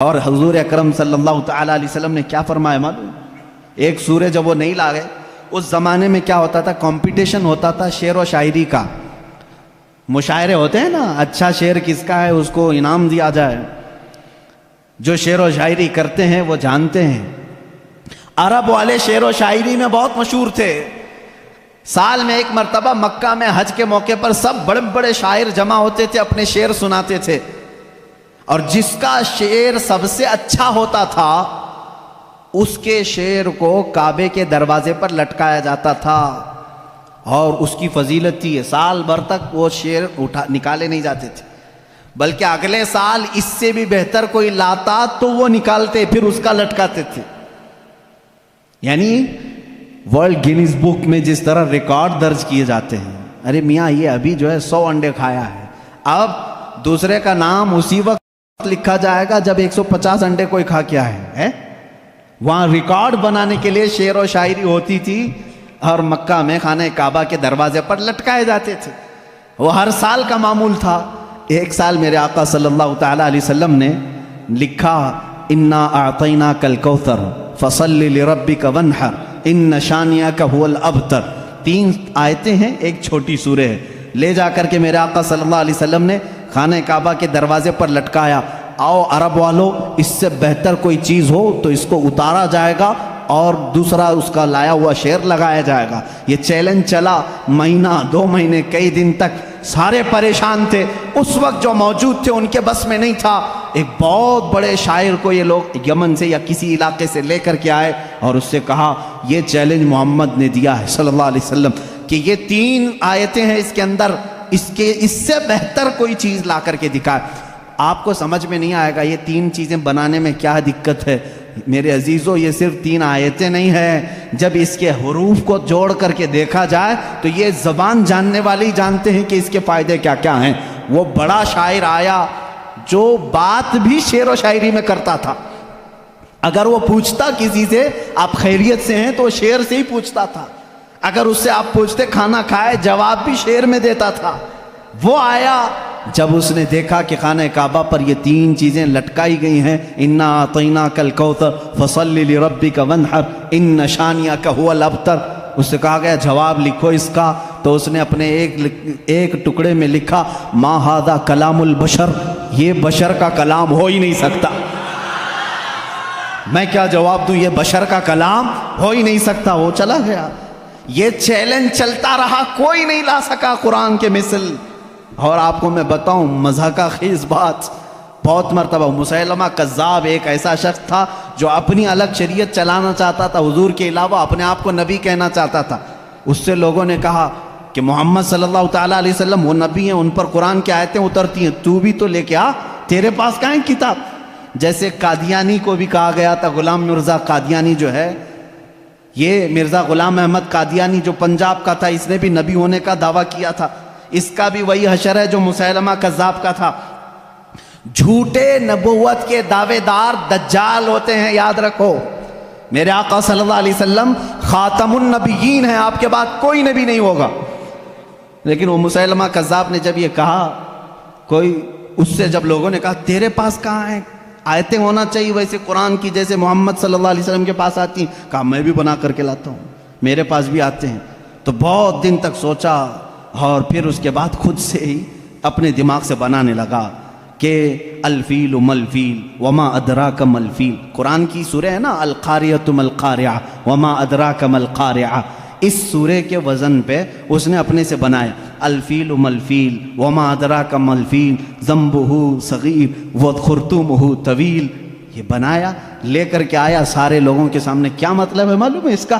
اور حضور اکرم صلی اللہ تعالیٰ علیہ وسلم نے کیا فرمایا معلوم؟ ایک سورہ جب وہ نہیں لاگے، اس زمانے میں کیا ہوتا تھا، کمپٹیشن ہوتا تھا شعر و شاعری کا، مشاعرے ہوتے ہیں نا، اچھا شعر کس کا ہے اس کو انعام دیا جائے۔ جو شعر و شاعری کرتے ہیں وہ جانتے ہیں، عرب والے شعر و شاعری میں بہت مشہور تھے۔ سال میں ایک مرتبہ مکہ میں حج کے موقع پر سب بڑے بڑے شاعر جمع ہوتے تھے، اپنے شعر سناتے تھے، اور جس کا شعر سب سے اچھا ہوتا تھا اس کے شعر کو کعبے کے دروازے پر لٹکایا جاتا تھا، اور اس کی فضیلت تھی سال بھر تک وہ شعر نکالے نہیں جاتے تھے، بلکہ اگلے سال اس سے بھی بہتر کوئی لاتا تو وہ نکالتے پھر اس کا لٹکاتے تھے۔ یعنی ورلڈ گینیز بک میں جس طرح ریکارڈ درج کیے جاتے ہیں، ارے میاں یہ ابھی جو ہے 100 انڈے کھایا ہے، اب دوسرے کا نام اسی وقت لکھا جائے گا جب 150 انڈے کوئی کھا کیا ہے۔ وہاں ریکارڈ بنانے کے لیے شعر و شاعری ہوتی تھی، اور مکہ میں خانہ کعبہ کے دروازے پر لٹکائے جاتے تھے، وہ ہر سال کا معمول تھا۔ ایک سال میرے آقا صلی اللہ تعالیٰ علیہ وسلم نے لکھا، انا اعطیناک الکوثر فصل لربک وانحر ان شانئک ھو الابتر۔ 3 آیتیں ہیں، ایک چھوٹی سورہ ہے، لے جا کر کے میرے آقا صلی اللہ علیہ وسلم نے خانہ کعبہ کے دروازے پر لٹکایا۔ آؤ عرب والو، اس سے بہتر کوئی چیز ہو تو اس کو اتارا جائے گا اور دوسرا اس کا لایا ہوا شعر لگایا جائے گا۔ یہ چیلنج چلا مہینہ 2 مہینے کئی دن تک، سارے پریشان تھے۔ اس وقت جو موجود تھے ان کے بس میں نہیں تھا، ایک بہت بڑے شاعر کو یہ لوگ یمن سے یا کسی علاقے سے لے کر کے آئے اور اس سے کہا یہ چیلنج محمد نے دیا ہے صلی اللہ علیہ وسلم کہ یہ 3 آیتیں ہیں اس کے اندر، اس سے بہتر کوئی چیز لا کر کے دکھائے۔ آپ کو سمجھ میں نہیں آئے گا یہ 3 چیزیں بنانے میں کیا دقت ہے۔ میرے عزیزو، یہ صرف 3 آیتیں نہیں ہیں، جب اس کے حروف کو جوڑ کر کے دیکھا جائے تو یہ زبان جاننے والے ہی جانتے ہیں کہ اس کے فائدے کیا کیا ہیں۔ وہ بڑا شاعر آیا جو بات بھی شعر و شاعری میں کرتا تھا، اگر وہ پوچھتا کسی سے آپ خیریت سے ہیں تو وہ شعر سے ہی پوچھتا تھا، اگر اس سے آپ پوچھتے کھانا کھائے جواب بھی شعر میں دیتا تھا۔ وہ آیا جب اس نے دیکھا کہ خانہ کعبہ پر یہ 3 چیزیں لٹکائی گئی ہیں، انا اعطیناک الکوثر فصل لربک وانحر ان شانئک ھو الابتر، اس سے کہا گیا جواب لکھو اس کا، تو اس نے اپنے ایک ٹکڑے میں لکھا ما ھذا کلام البشر، یہ بشر کا کلام ہو ہی نہیں سکتا۔ میں کیا جواب دوں، یہ بشر کا کلام ہو ہی نہیں سکتا۔ وہ چلا گیا، یہ چیلنج چلتا رہا، کوئی نہیں لا سکا قرآن کے مثل۔ اور آپ کو میں بتاؤں مضحکہ خیز بات، بہت مرتبہ مسیلمہ کذاب ایک ایسا شخص تھا جو اپنی الگ شریعت چلانا چاہتا تھا، حضور کے علاوہ اپنے آپ کو نبی کہنا چاہتا تھا۔ اس سے لوگوں نے کہا کہ محمد صلی اللہ تعالیٰ علیہ وسلم وہ نبی ہیں، ان پر قرآن کی آیتیں اترتی ہیں، تو بھی تو لے کے آ، تیرے پاس کہاں ہے کتاب؟ جیسے قادیانی کو بھی کہا گیا تھا، غلام مرزا قادیانی جو ہے، یہ مرزا غلام احمد قادیانی جو پنجاب کا تھا، اس نے بھی نبی ہونے کا دعویٰ کیا تھا۔ اس کا بھی وہی حشر ہے جو مسیلمہ کذاب کا تھا۔ جھوٹے نبوت کے دعوے دار دجال ہوتے ہیں، یاد رکھو۔ میرے آقا صلی اللہ علیہ وسلم خاتم النبیین ہیں، آپ کے بعد کوئی نبی نہیں ہوگا۔ لیکن وہ مسیلمہ کذاب نے جب یہ کہا، اس سے جب لوگوں نے کہا تیرے پاس کہاں ہے آیتیں ہونا چاہیے ویسے قرآن کی جیسے محمد صلی اللہ علیہ وسلم کے پاس آتی ہیں، کہا میں بھی بنا کر کے لاتا ہوں، میرے پاس بھی آتے ہیں۔ تو بہت دن تک سوچا، اور پھر اس کے بعد خود سے ہی اپنے دماغ سے بنانے لگا کہ الفیل ملفیل وما ادراک ملفیل، قرآن کی سورہ ہے نا القاریۃ ملقاریہ وما ادراک ملقاریہ، اس سورہ کے وزن پہ اس نے اپنے سے بنایا الفیل ملفیل وما ادراک ملفیل ذنبہ صغیر وخرطومہ طویل، یہ بنایا لے کر کے آیا سارے لوگوں کے سامنے۔ کیا مطلب ہے معلوم ہے اس کا؟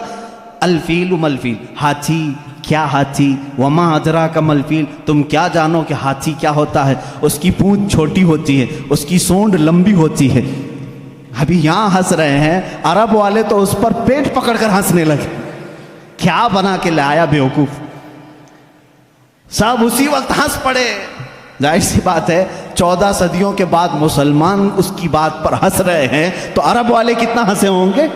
الفیل ملفیل، ہاتھی، کیا ہاتھی؟ وما ادراک ملفیل، تم کیا جانو کہ ہاتھی کیا ہوتا ہے؟ اس کی پونچھ چھوٹی ہوتی ہے، اس کی سونڈ لمبی ہوتی ہے۔ ابھی یہاں ہنس رہے ہیں، عرب والے تو اس پر پیٹ پکڑ کر ہنسنے لگے، کیا بنا کے لایا بیوقوف۔ سب اسی وقت ہنس پڑے۔ ظاہر سی بات ہے 14 صدیوں کے بعد مسلمان اس کی بات پر ہنس رہے ہیں تو عرب والے کتنا ہنسے ہوں گے۔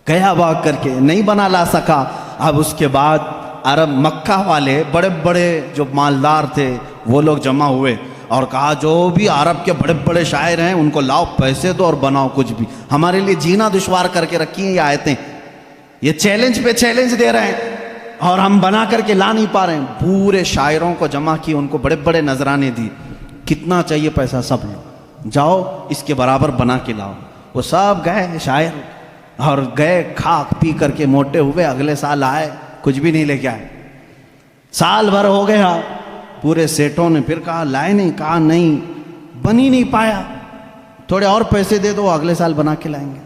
گیا بھاگ کر کے، نہیں بنا لا سکا۔ اب اس کے بعد عرب مکہ والے بڑے بڑے جو مالدار تھے وہ لوگ جمع ہوئے اور کہا جو بھی عرب کے بڑے بڑے شاعر ہیں ان کو لاؤ، پیسے دو اور بناؤ کچھ بھی، ہمارے لیے جینا دشوار کر کے رکھی ہیں یہ آیتیں، یہ چیلنج پہ چیلنج دے رہے ہیں اور ہم بنا کر کے لا نہیں پا رہے ہیں۔ پورے شاعروں کو جمع کی، ان کو بڑے بڑے نذرانے دی، کتنا چاہیے پیسہ سب لو، جاؤ اس کے برابر بنا کے لاؤ۔ وہ سب گئے شاعر اور گئے کھا پی کر کے موٹے ہوئے، اگلے سال آئے کچھ بھی نہیں لے کے آئے، سال بھر ہو گیا، پورے سیٹوں نے پھر کہا لائے نہیں، کہا نہیں بن ہی نہیں پایا، تھوڑے اور پیسے دے دو اگلے سال بنا کے لائیں گے۔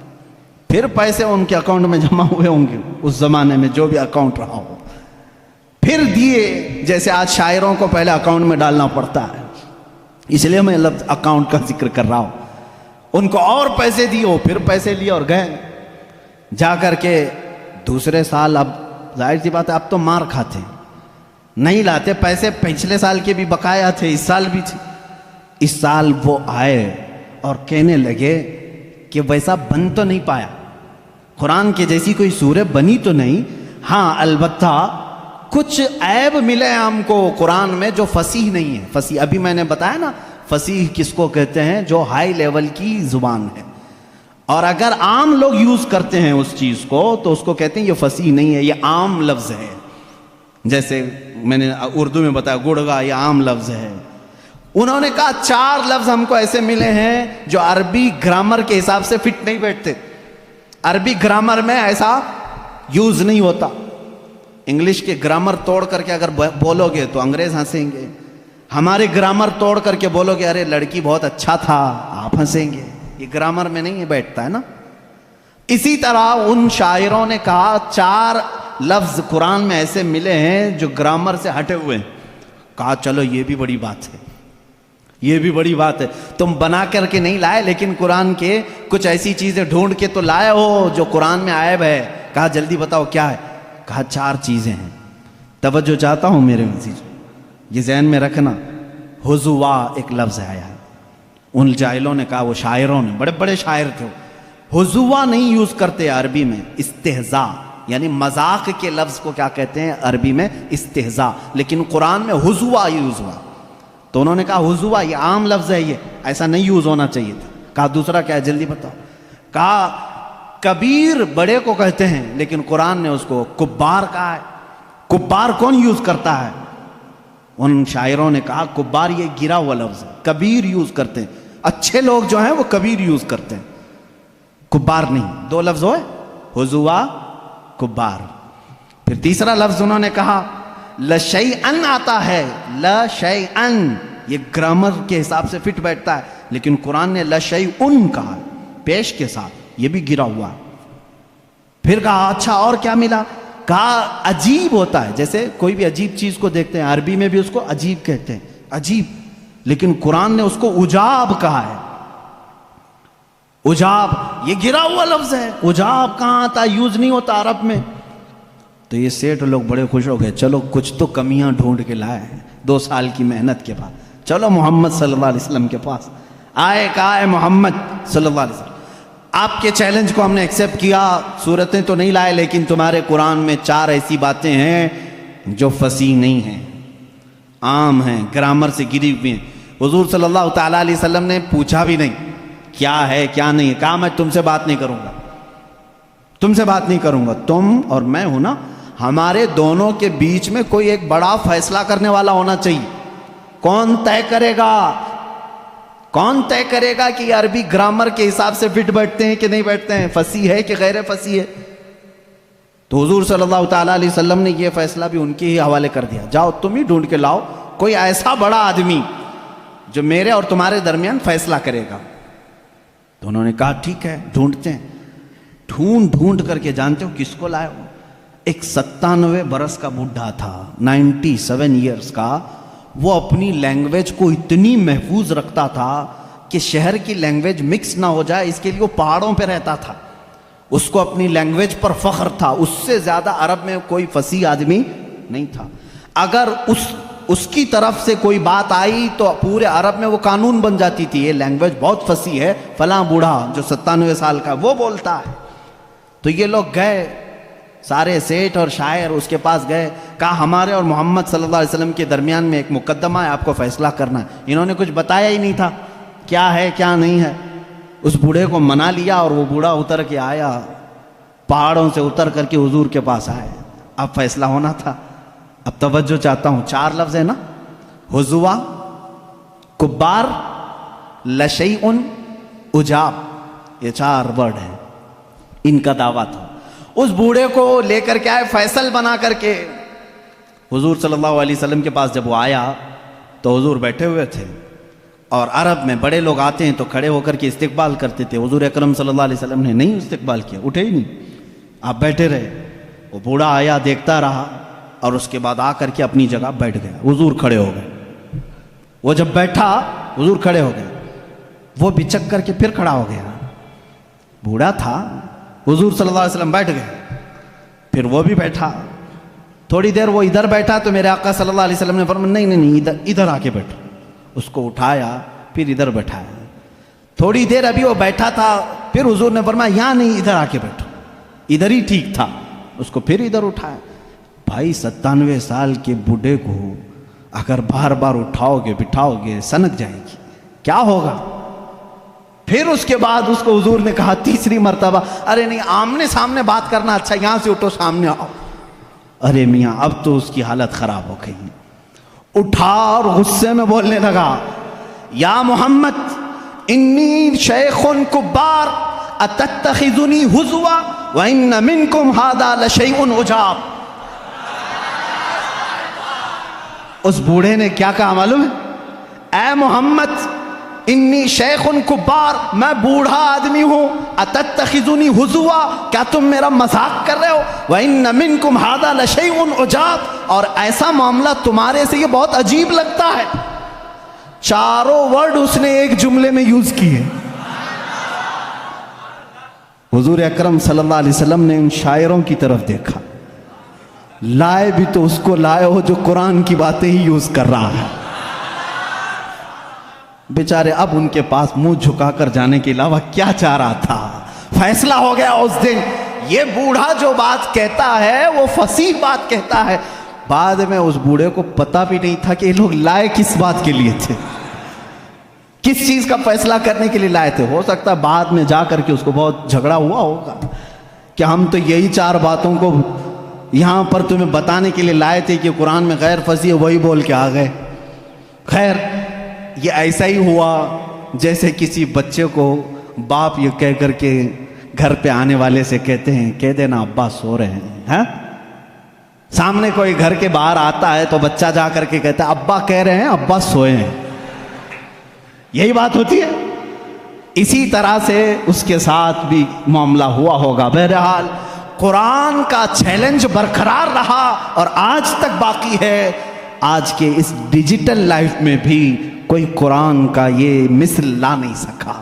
پھر پیسے ان کے اکاؤنٹ میں جمع ہوئے ہوں گے اس زمانے میں جو بھی اکاؤنٹ رہا ہو، پھر دیے، جیسے آج شاعروں کو پہلے اکاؤنٹ میں ڈالنا پڑتا ہے، اس لیے میں لفظ اکاؤنٹ کا ذکر کر رہا ہوں۔ ان کو اور پیسے دیے، وہ پھر پیسے لیے اور گئے، جا کر کے دوسرے سال، اب ظاہر سی بات ہے اب تو مار کھاتے ہیں، نہیں لاتے پیسے، پچھلے سال کے بھی بقایا تھے، اس سال بھی تھے۔ اس سال وہ آئے اور کہنے لگے کہ ویسا بن تو نہیں پایا، قرآن کے جیسی کوئی سورہ بنی تو نہیں، ہاں البتہ کچھ عیب ملے ہم کو قرآن میں جو فصیح نہیں ہے۔ فصیح ابھی میں نے بتایا نا، فصیح کس کو کہتے ہیں؟ جو ہائی لیول کی زبان ہے، اور اگر عام لوگ یوز کرتے ہیں اس چیز کو تو اس کو کہتے ہیں یہ فصیح نہیں ہے، یہ عام لفظ ہے۔ جیسے میں نے اردو میں بتایا گڑگا، یہ عام لفظ ہے۔ انہوں نے کہا 4 لفظ ہم کو ایسے ملے ہیں جو عربی گرامر کے حساب سے فٹ نہیں بیٹھتے، عربی گرامر میں ایسا یوز نہیں ہوتا۔ انگلش کے گرامر توڑ کر کے اگر بولو گے تو انگریز ہنسیں گے، ہمارے گرامر توڑ کر کے بولو گے ارے لڑکی بہت اچھا تھا، آپ ہنسیں گے، یہ گرامر میں نہیں بیٹھتا ہے نا۔ اسی طرح ان شاعروں نے کہا 4 لفظ قرآن میں ایسے ملے ہیں جو گرامر سے ہٹے ہوئے ہیں۔ کہا چلو یہ بھی بڑی بات ہے، یہ بھی بڑی بات ہے، تم بنا کر کے نہیں لائے لیکن قرآن کے کچھ ایسی چیزیں ڈھونڈ کے تو لائے ہو جو قرآن میں عیب ہے۔ کہا جلدی بتاؤ کیا ہے؟ کہا 4 چیزیں ہیں۔ توجہ چاہتا ہوں میرے عزیز، یہ ذہن میں رکھنا، حضوا ایک لفظ آیا ہے۔ ان جاہلوں نے کہا، وہ شاعروں نے، بڑے بڑے شاعر تھے، حضوا نہیں یوز کرتے عربی میں، استہزاء، یعنی مذاق کے لفظ کو کیا کہتے ہیں عربی میں؟ استہزاء، لیکن قرآن میں حضوا یوز ہوا۔ تو انہوں نے کہا حضوا یہ عام لفظ ہے، یہ ایسا نہیں یوز ہونا چاہیے تھا۔ کہا دوسرا کیا ہے جلدی بتاؤ؟ کہا کبیر بڑے کو کہتے ہیں لیکن قرآن نے اس کو کبار کہا ہے۔ کبار کون یوز کرتا ہے؟ ان شاعروں نے کہا کبار یہ گرا ہوا لفظ ہے، کبیر یوز کرتے ہیں، اچھے لوگ جو ہیں وہ کبیر یوز کرتے ہیں، کبار نہیں۔ 2 لفظ ہوئے، حضوا، کبار۔ پھر تیسرا لفظ انہوں نے کہا لشیئن آتا ہے، لشیئن یہ گرامر کے حساب سے فٹ بیٹھتا ہے، لیکن قرآن نے لشیئن کہا پیش کے ساتھ، یہ بھی گرا ہوا۔ پھر کہا اچھا اور کیا ملا؟ کہا عجیب ہوتا ہے، جیسے کوئی بھی عجیب چیز کو دیکھتے ہیں عربی میں بھی اس کو عجیب کہتے ہیں، عجیب، لیکن قرآن نے اس کو عجاب کہا ہے۔ عجاب یہ گرا ہوا لفظ ہے، عجاب کہاں آتا؟ یوز نہیں ہوتا عرب میں۔ تو یہ سیٹھ لوگ بڑے خوش ہو گئے، چلو کچھ تو کمیاں ڈھونڈ کے لائے ہیں 2 سال کی محنت کے بعد، چلو محمد صلی اللہ علیہ وسلم کے پاس آئے، کہا ہے محمد صلی اللہ علیہ وسلم آپ کے چیلنج کو ہم نے ایکسیپٹ کیا، صورتیں تو نہیں لائے لیکن تمہارے قرآن میں 4 ایسی باتیں ہیں جو فصیح نہیں ہیں، عام ہیں، گرامر سے گری ہوئی ہیں۔ حضور صلی اللہ تعالیٰ علیہ وسلم نے پوچھا بھی نہیں کیا ہے کیا نہیں ہے، کہا میں تم سے بات نہیں کروں گا، تم سے بات نہیں کروں گا، تم اور میں ہوں نا، ہمارے دونوں کے بیچ میں کوئی ایک بڑا فیصلہ کرنے والا ہونا چاہیے۔ کون طے کرے گا؟ کون طے کرے گا کہ یہ عربی گرامر کے حساب سے فٹ بیٹھتے ہیں کہ نہیں بیٹھتے ہیں، فصیح ہے کہ غیر فصیح ہے؟ تو حضور صلی اللہ تعالیٰ علیہ وسلم نے یہ فیصلہ بھی ان کے ہی حوالے کر دیا، جاؤ تم ہی ڈھونڈ کے لاؤ کوئی ایسا بڑا آدمی جو میرے اور تمہارے درمیان فیصلہ کرے گا۔ تو انہوں نے کہا ٹھیک ہے ڈھونڈتے ہیں۔ ڈھونڈ کر کے جانتے ہو کس کو لائے ہو؟ ایک 97 برس کا بڈھا تھا، 97 ایئرز کا، وہ اپنی لینگویج کو اتنی محفوظ رکھتا تھا کہ شہر کی لینگویج مکس نہ ہو جائے، اس کے لیے وہ پہاڑوں پہ رہتا تھا، اس کو اپنی لینگویج پر فخر تھا، اس سے زیادہ عرب میں کوئی فصیح آدمی نہیں تھا۔ اگر اس کی طرف سے کوئی بات آئی تو پورے عرب میں وہ قانون بن جاتی تھی، یہ لینگویج بہت فصیح ہے، فلاں بوڑھا جو 97 سال کا وہ بولتا ہے۔ تو یہ لوگ گئے سارے سیٹھ اور شاعر اس کے پاس گئے، کہا ہمارے اور محمد صلی اللہ علیہ وسلم کے درمیان میں ایک مقدمہ ہے، آپ کو فیصلہ کرنا ہے۔ انہوں نے کچھ بتایا ہی نہیں تھا کیا ہے کیا نہیں ہے۔ اس بوڑھے کو منا لیا اور وہ بوڑھا اتر کے آیا، پہاڑوں سے اتر کر کے حضور کے پاس آئے۔ اب فیصلہ ہونا تھا۔ اب توجہ چاہتا ہوں، 4 لفظ ہے نا، حضوا، کبار، لشیء، عجاب، یہ 4 ورڈ ہیں، ان کا دعویٰ تھا۔ اس بوڑھے کو لے کر کے آئے فیصل بنا کر کے۔ حضور صلی اللہ علیہ وسلم کے پاس جب وہ آیا تو حضور بیٹھے ہوئے تھے، اور عرب میں بڑے لوگ آتے ہیں تو کھڑے ہو کر کے استقبال کرتے تھے۔ حضور اکرم صلی اللہ علیہ وسلم نے نہیں استقبال کیا، اٹھے ہی نہیں، آپ بیٹھے رہے۔ وہ بوڑھا آیا، دیکھتا رہا، اور اس کے بعد آ کر کے اپنی جگہ بیٹھ گیا۔ حضور کھڑے ہو گئے۔ وہ جب بیٹھا حضور کھڑے ہو گئے، وہ بچک کر کے پھر کھڑا ہو گیا۔ بوڑھا تھا، حضور صلی اللہ علیہ وسلم بیٹھ گئے، پھر وہ بھی بیٹھا۔ تھوڑی دیر وہ ادھر بیٹھا تو میرے آقا صلی اللہ علیہ وسلم نے فرمایا نہیں نہیں نہیں، ادھر آ کے بیٹھو۔ اس کو اٹھایا، پھر ادھر بیٹھایا۔ تھوڑی دیر ابھی وہ بیٹھا تھا، پھر حضور نے فرمایا یہاں نہیں، ادھر آ کے بیٹھو، ادھر ہی ٹھیک تھا۔ اس کو پھر ادھر اٹھایا۔ بھائی 97 سال کے بوڑھے کو اگر بار بار اٹھاؤ گے بٹھاؤ گے سنک جائے گی، کیا ہوگا؟ پھر اس کے بعد اس کو حضور نے کہا تیسری مرتبہ، ارے نہیں، آمنے سامنے بات کرنا اچھا، یہاں سے اٹھو، سامنے آؤ۔ ارے میاں اب تو اس کی حالت خراب ہو گئی، اٹھا اور غصے میں بولنے لگا، یا محمد انی شیخ کبار اتتخذنی ہزوا وان منکم ھذا لشیء عجاب۔ اس بوڑھے نے کیا کہا معلوم ہے؟ اے محمد انی شیخ کبار، میں بوڑھا آدمی ہوں، اتتخذنی ہزوا، کیا تم میرا مذاق کر رہے ہو؟ وَإِنَّ مِنْكُمْ هَذَا لَشَيْءٌ عُجَابٌ، اور ایسا معاملہ تمہارے سے یہ بہت عجیب لگتا ہے۔ 4 ورڈ اس نے ایک جملے میں یوز کیے۔ حضور اکرم صلی اللہ علیہ وسلم نے ان شاعروں کی طرف دیکھا، لائے بھی تو اس کو لائے ہو جو قرآن کی باتیں ہی یوز کر رہا ہے۔ بیچارے اب ان کے پاس منہ جھکا کر جانے کے علاوہ کیا چاہ رہا تھا؟ فیصلہ ہو گیا اس دن۔ یہ بوڑھا جو بات کہتا ہے وہ فصیح بات کہتا ہے۔ بعد میں اس بوڑھے کو پتہ بھی نہیں تھا کہ یہ لوگ لائے کس بات کے لیے تھے، کس چیز کا فیصلہ کرنے کے لیے لائے تھے۔ ہو سکتا ہے بعد میں جا کر کے اس کو بہت جھگڑا ہوا ہوگا کہ ہم تو یہی 4 باتوں کو یہاں پر تمہیں بتانے کے لیے لائے تھے کہ قرآن میں غیر فصیح ہے، وہی بول کے آ گئے۔ خیر، یہ ایسا ہی ہوا جیسے کسی بچے کو باپ یہ کہہ کر کے گھر پہ آنے والے سے کہتے ہیں کہہ دینا ابا سو رہے ہیں۔ سامنے کوئی گھر کے باہر آتا ہے تو بچہ جا کر کے کہتا ہے ابا کہہ رہے ہیں ابا سوئے ہیں، یہی بات ہوتی ہے۔ اسی طرح سے اس کے ساتھ بھی معاملہ ہوا ہوگا۔ بہرحال قرآن کا چیلنج برقرار رہا اور آج تک باقی ہے۔ آج کے اس ڈیجیٹل لائف میں بھی کوئی قرآن کا یہ مثل لا نہیں سکا۔